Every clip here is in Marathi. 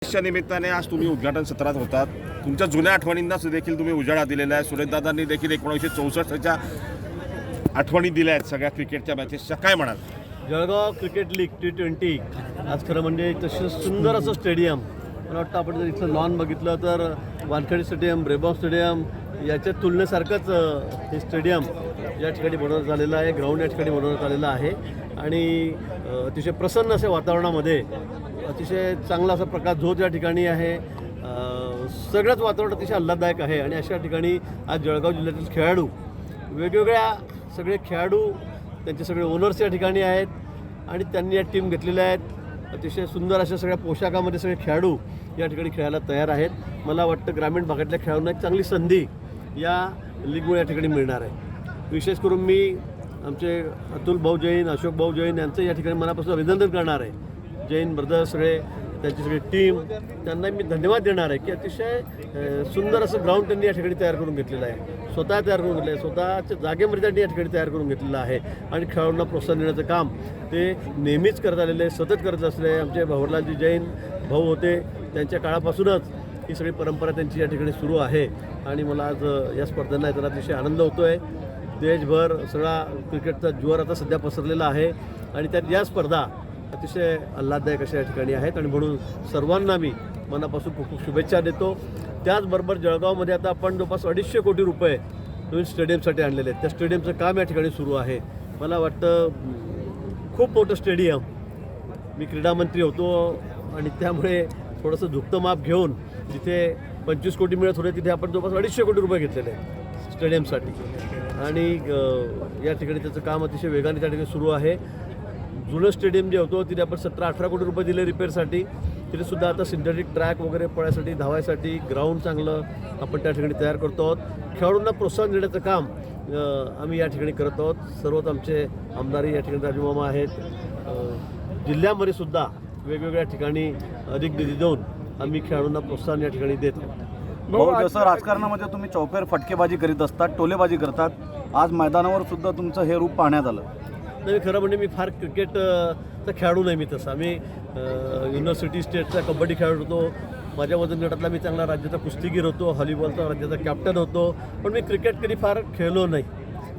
च्या निमित्ताने आज तुम्ही उद्घाटन सत्रात होतात. तुमच्या जुन्या आठवणींना देखील तुम्ही उजाळा दिलेला आहे. सुरेशदादांनी देखील 1964च्या आठवणी दिल्या आहेत सगळ्या क्रिकेटच्या मॅचेसच्या. काय म्हणाल? जळगाव क्रिकेट लीग T20 आज खरं म्हणजे तसं सुंदर असं स्टेडियम. मला वाटतं आपण जर इथलं लॉन बघितलं तर वानखेडे स्टेडियम, ब्रेबॉम स्टेडियम याच्या तुलनेसारखंच हे स्टेडियम या ठिकाणी बनवण्यात आलेलं आहे. ग्राउंड या ठिकाणी बनवण्यात आलेलं आहे आणि अतिशय प्रसन्न अशा वातावरणामध्ये अतिशय चांगला असा प्रकाश झोत या ठिकाणी आहे. सगळंच वातावरण अतिशय आल्हाददायक आहे आणि अशा ठिकाणी आज जळगाव जिल्ह्यातील खेळाडू वेगवेगळ्या सगळे खेळाडू त्यांचे सगळे ओनर्स या ठिकाणी आहेत आणि त्यांनी या टीम घेतलेल्या आहेत. अतिशय सुंदर अशा सगळ्या पोशाखामध्ये सगळे खेळाडू या ठिकाणी खेळायला तयार आहेत. मला वाटतं ग्रामीण भागातल्या खेळाडूंना एक चांगली संधी या लीगमुळे या ठिकाणी मिळणार आहे. विशेष करून मी आमचे अतुल भाऊ जैन, अशोक भाऊ जैन यांचं या ठिकाणी मनापासून अभिनंदन करणार आहे. जैन ब्रदर सगळे त्यांची सगळी टीम त्यांना मी धन्यवाद देणार आहे की अतिशय सुंदर असं ग्राउंड त्यांनी या ठिकाणी तयार करून घेतलेलं आहे. स्वतः तयार करून घेतलं आहे, स्वतःच्या जागेमध्ये त्यांनी या ठिकाणी तयार करून घेतलेलं आहे आणि खेळाडूंना प्रोत्साहन देण्याचं काम ते नेहमीच करत आलेले, सतत करत असले. आमचे भवरलालजी जैन भाऊ होते त्यांच्या काळापासूनच ही सगळी परंपरा त्यांची या ठिकाणी सुरू आहे आणि मला आज या स्पर्धांना येताना अतिशय आनंद होतो आहे. देशभर सगळा क्रिकेटचा ज्वर आता सध्या पसरलेला आहे आणि त्यात या स्पर्धा अतिशय आल्हाददायक अशा या ठिकाणी आहेत आणि म्हणून सर्वांना मी मनापासून खूप खूप शुभेच्छा देतो. त्याचबरोबर जळगावमध्ये आता आपण जवळपास 250 कोटी रुपये नवीन स्टेडियमसाठी आणलेले आहेत. त्या स्टेडियमचं काम या ठिकाणी सुरू आहे. मला वाटतं खूप मोठं स्टेडियम. मी क्रीडामंत्री होतो आणि त्यामुळे थोडंसं झुकतं माप घेऊन जिथे 25 कोटी मिळत होते तिथे आपण जवळपास 250 कोटी रुपये घेतलेले आहेत स्टेडियमसाठी आणि या ठिकाणी त्याचं काम अतिशय वेगाने त्या ठिकाणी सुरू आहे. जुनं स्टेडियम जे होतं तिथे आपण 17-18 कोटी रुपये दिले रिपेअरसाठी. तिथेसुद्धा आता सिंथेटिक ट्रॅक वगैरे पळायसाठी, धावायसाठी ग्राउंड चांगलं आपण त्या ठिकाणी तयार करतो आहोत. खेळाडूंना प्रोत्साहन देण्याचं काम आम्ही या ठिकाणी करत आहोत. सर्वच आमचे आमदारही या ठिकाणी राजूमामा आहेत. जिल्ह्यामध्ये सुद्धा वेगवेगळ्या ठिकाणी अधिक निधी देऊन आम्ही खेळाडूंना प्रोत्साहन या ठिकाणी देतो. भाऊ, जसं राजकारणामध्ये तुम्ही चौफेर फटकेबाजी करीत असतात, टोलेबाजी करतात, आज मैदानावर सुद्धा तुमचं हे रूप पाहण्यात आलं. नाही, खरं म्हणजे मी फार क्रिकेटचा खेळाडू नाही. मी तसा मी युनिव्हर्सिटी स्टेटचा कबड्डी खेळाडू होतो. माझ्या वजन गटातला मी चांगला राज्याचा कुस्तीगीर होतो. व्हॉलीबॉलचा राज्याचा कॅप्टन होतो. पण मी क्रिकेट कधी फार खेळलो नाही.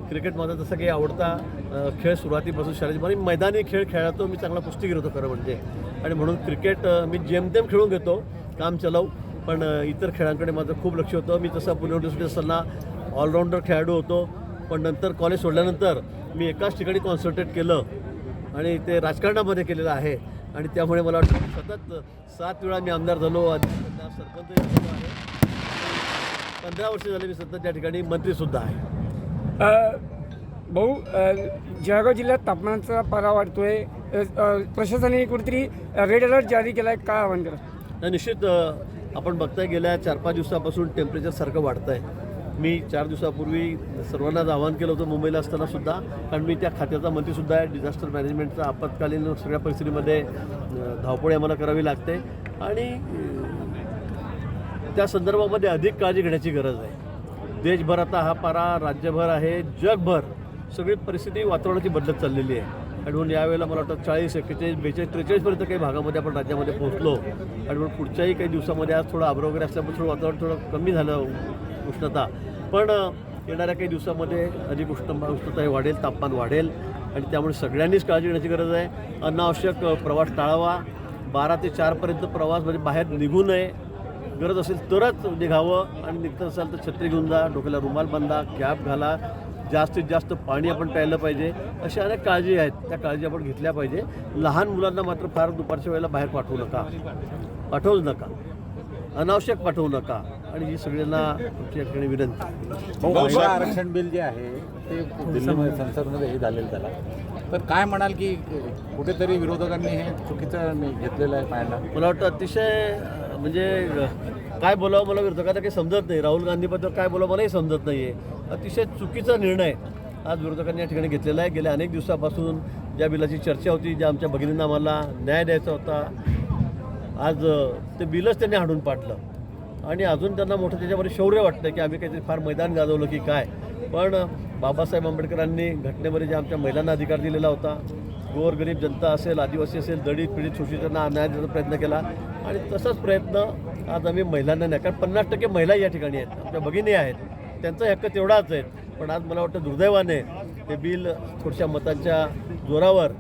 क्रिकेट माझा तसा काही आवडता खेळ सुरुवातीपासून शाळेत मी मैदानी खेळ खेळतो. मी चांगला कुस्तीगीर होतो खरं म्हणजे आणि म्हणून क्रिकेट मी जेमतेम खेळून घेतो, काम चलाव. पण इतर खेळांकडे माझं खूप लक्ष होतं. मी तसा पुणे युनिव्हर्सिटी असताना ऑलराऊंडर खेळाडू होतो. पण नंतर कॉलेज सोडल्यानंतर मी एकाच ठिकाणी कॉन्सन्ट्रेट केलं आणि ते राजकारणामध्ये केलेलं आहे आणि त्यामुळे मला वाटतं सतत 7 वेळा मी आमदार झालो, सरपंच झालो आहे. 15 वर्ष झाले मी सतत त्या ठिकाणी मंत्रीसुद्धा आहे. भाऊ, जळगाव जिल्ह्यात तापमानाचा पारा वाढतोय. प्रशासनाने कुठेतरी रेड अलर्ट जारी केला आहे, काय आव्हान करा? निश्चित आपण बघताय गेल्या 4-5 दिवसापासून टेम्परेचर सारखं वाढतं आहे. मी 4 दिवसापूर्वी सर्वांनाच आवाहन केलं होतं मुंबईला असतानासुद्धा, कारण मी त्या खात्याचा मंत्रीसुद्धा आहे. डिझास्टर मॅनेजमेंटचा आपत्कालीन सगळ्या परिस्थितीमध्ये धावपळ आम्हाला करावी लागते आणि त्या संदर्भामध्ये अधिक काळजी घेण्याची गरज आहे. देशभर आता हा पारा राज्यभर आहे, जगभर सगळी परिस्थिती वातावरणाची बदलत चाललेली आहे आणि म्हणून यावेळेला मला वाटतं 40, 41, 42, 43पर्यंत काही भागामध्ये आपण राज्यामध्ये पोहोचलो आणि म्हणून पुढच्याही काही दिवसामध्ये आज थोडं आभ्र वगैरे असल्यामुळे थोडं वातावरण थोडं कमी झालं उष्णता. पण येणाऱ्या काही दिवसामध्ये अधिक उष्णता वाढेल, तापमान वाढेल आणि त्यामुळे सगळ्यांनीच काळजी घेण्याची गरज आहे. अनावश्यक प्रवास टाळावा. 12 ते 4पर्यंत प्रवास म्हणजे बाहेर निघू नये. गरज असेल तरच निघावं आणि निघत असाल तर छत्री घेऊन जा, डोक्याला रुमाल बांधा, कॅप घाला, जास्तीत जास्त पाणी आपण प्यायलं पाहिजे. अशा अनेक काळजी आहेत, त्या काळजी आपण घेतल्या पाहिजे. लहान मुलांना मात्र फार दुपारच्या वेळेला बाहेर पाठवूच नका, अनावश्यक पाठवू नका आणि ही सगळ्यांना आमची या ठिकाणी विनंती. महिला आरक्षण बिल जे आहे ते दिल्लीमध्ये संसदमध्ये हे झालेलं त्याला, तर काय म्हणाल की कुठेतरी विरोधकांनी हे चुकीचं घेतलेलं आहे पाहायला? मला वाटतं अतिशय म्हणजे काय बोलावं मला विरोधकांना काही समजत नाही. राहुल गांधीबद्दल काय बोलावं मलाही समजत नाही आहे. अतिशय चुकीचा निर्णय आज विरोधकांनी या ठिकाणी घेतलेला आहे. गेल्या अनेक दिवसापासून ज्या बिलाची चर्चा होती, ज्या आमच्या भगिनींना आम्हाला न्याय द्यायचा होता, आज ते बिलच त्यांनी हाणून पाडलं आणि अजून त्यांना मोठं त्याच्यामध्ये शौर्य वाटतं की आम्ही काहीतरी फार मैदान गाजवलं की काय. पण बाबासाहेब आंबेडकरांनी घटनेमध्ये जे आमच्या महिलांना अधिकार दिलेला होता, गोरगरीब जनता असेल, आदिवासी असेल, दलित पीडित शोषितांना न्याय देण्याचा प्रयत्न केला आणि तसाच प्रयत्न आज आम्ही महिलांना नाही, कारण 50% महिला या ठिकाणी आहेत, आपल्या भगिनी आहेत, त्यांचा हक्क तेवढाच आहे. पण आज मला वाटतं दुर्दैवाने हे बिल थोड्याशा मतांच्या जोरावर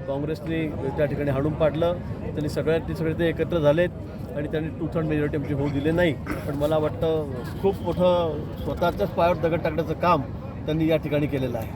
काँग्रेसने त्या ठिकाणी हाणून पाडलं. त्यांनी सगळे ते एकत्र झालेत आणि त्यांनी 2/3 मेजॉरिटी आमची होऊ दिले नाही. पण मला वाटतं खूप मोठं स्वतःच्याच पायावर दगड टाकण्याचं काम त्यांनी या ठिकाणी केलेलं आहे.